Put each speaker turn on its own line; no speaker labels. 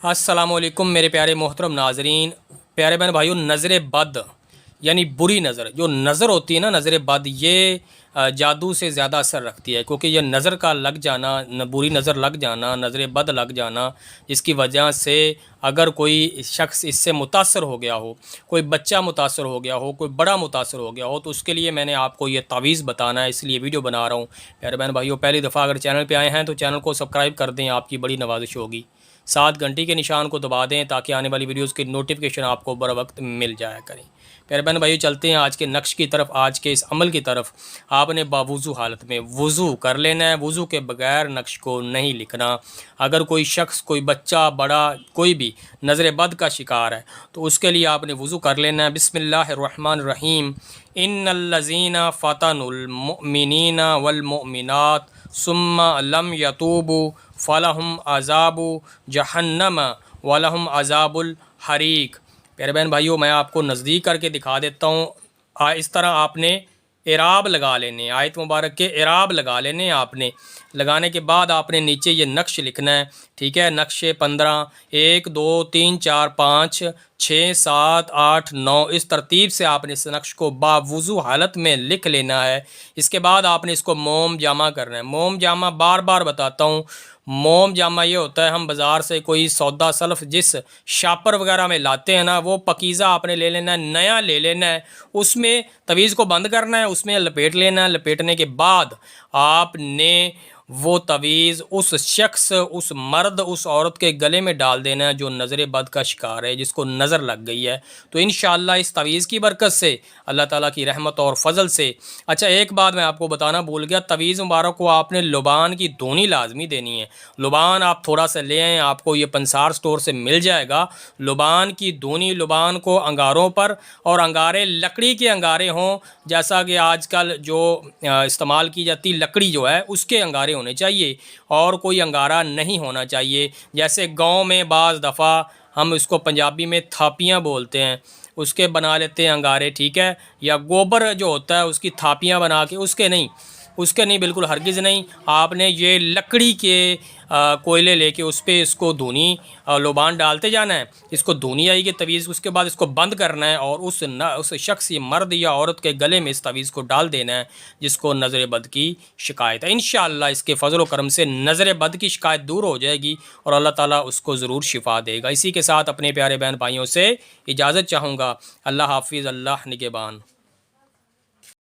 अस्सलाम वालेकुम मेरे प्यारे मोहतरम नाजरीन, प्यारे बहन भाइयों। नज़र बद यानी बुरी नज़र, जो नज़र होती है ना, नज़र बद, ये जादू से ज़्यादा असर रखती है, क्योंकि ये नज़र का लग जाना, बुरी नज़र लग जाना, नज़र बद लग जाना, जिसकी वजह से अगर कोई शख्स इससे मुतासर हो गया हो, कोई बच्चा मुतासर हो गया हो, कोई बड़ा मुतासर हो गया हो, तो उसके लिए मैंने आपको ये तावीज़ बताना है, इसलिए वीडियो बना रहा हूँ। प्यारे बहन भाइयों, पहली दफ़ा अगर चैनल पे आए हैं तो चैनल को सब्सक्राइब कर दें, आपकी बड़ी नवाजिश होगी। 7 घंटी के निशान को दबा दें ताकि आने वाली वीडियोस की नोटिफिकेशन आपको बर वक्त मिल जाया करें। प्यारे बहन भाइयों, चलते हैं आज के नक्श की तरफ, आज के इस अमल की तरफ। आपने बावुज़ू हालत में वज़ू कर लेना है, वज़ू के बगैर नक्श को नहीं लिखना। अगर कोई शख्स, कोई बच्चा, बड़ा, कोई भी नज़र बद का शिकार है तो उसके लिए आपने वज़ू कर लेना है। बिस्मिल्लाहिर्रहमानिर्रहीम। इन्नल्लज़ीना फ़तनुल मुमिनीना वल मुमिनात सुम्मा लम यतूबू फ़लहुम अज़ाबु जहन्नम वलहुम अज़ाबुल हरीक। प्यारे बहन भाइयों, मैं आपको नज़दीक करके दिखा देता हूँ। इस तरह आपने इराब लगा लेने, आयत मुबारक के इराब लगा लेने। आपने लगाने के बाद आपने नीचे ये नक्श लिखना है, ठीक है। नक्शे 15, 1 2 3 4 5 6 7 8 9, इस तरतीब से आपने इस नक्श को बावुज़ू हालत में लिख लेना है। इसके बाद आपने इसको मोम जामा करना है। मोम जामा बार बार बताता हूँ, मोम जामा ये होता है, हम बाज़ार से कोई सौदा सल्फ़ जिस शापर वगैरह में लाते हैं ना, वो पकीज़ा आपने ले लेना है, नया ले लेना है। उसमें तवीज़ को बंद करना है, उसमें लपेट लेना है। लपेटने के बाद आपने वो तवीज़ उस शख्स, उस मर्द, उस औरत के गले में डाल देना है जो नज़र बद का शिकार है, जिसको नज़र लग गई है। तो इंशाअल्लाह इस तवीज़ की बरकत से, अल्लाह ताला की रहमत और फजल से। अच्छा, एक बात मैं आपको बताना भूल गया, तवीज़ मुबारक को आपने लुबान की धुनी लाजमी देनी है। लुबान आप थोड़ा सा ले आएँ, आपको ये पंसार स्टोर से मिल जाएगा। लुबान की धुनी, लुबान को अंगारों पर, और अंगारे लकड़ी के अंगारे हों, जैसा कि आजकल जो इस्तेमाल की जाती लकड़ी जो है उसके अंगारे होने चाहिए, और कोई अंगारा नहीं होना चाहिए। जैसे गांव में बाज़ दफ़ा हम इसको पंजाबी में थापियाँ बोलते हैं, उसके बना लेते हैं अंगारे, ठीक है। या गोबर जो होता है उसकी थापियाँ बना के, उसके नहीं बिल्कुल हरगिज़ नहीं। आपने ये लकड़ी के कोयले लेके उस पर इसको धुनी लुबान डालते जाना है। इसको धुनी आएगी तवीज़, उसके बाद इसको बंद करना है और उस शख्स, या मर्द या औरत के गले में इस तवीज़ को डाल देना है जिसको नज़र बद की शिकायत है। इंशाअल्लाह इसके फजल व करम से नज़र बद की शिकायत दूर हो जाएगी और अल्लाह ताला उसको ज़रूर शिफा देगा। इसी के साथ अपने प्यारे बहन भाइयों से इजाज़त चाहूँगा। अल्लाह हाफिज़, अल्लाह निगहबान।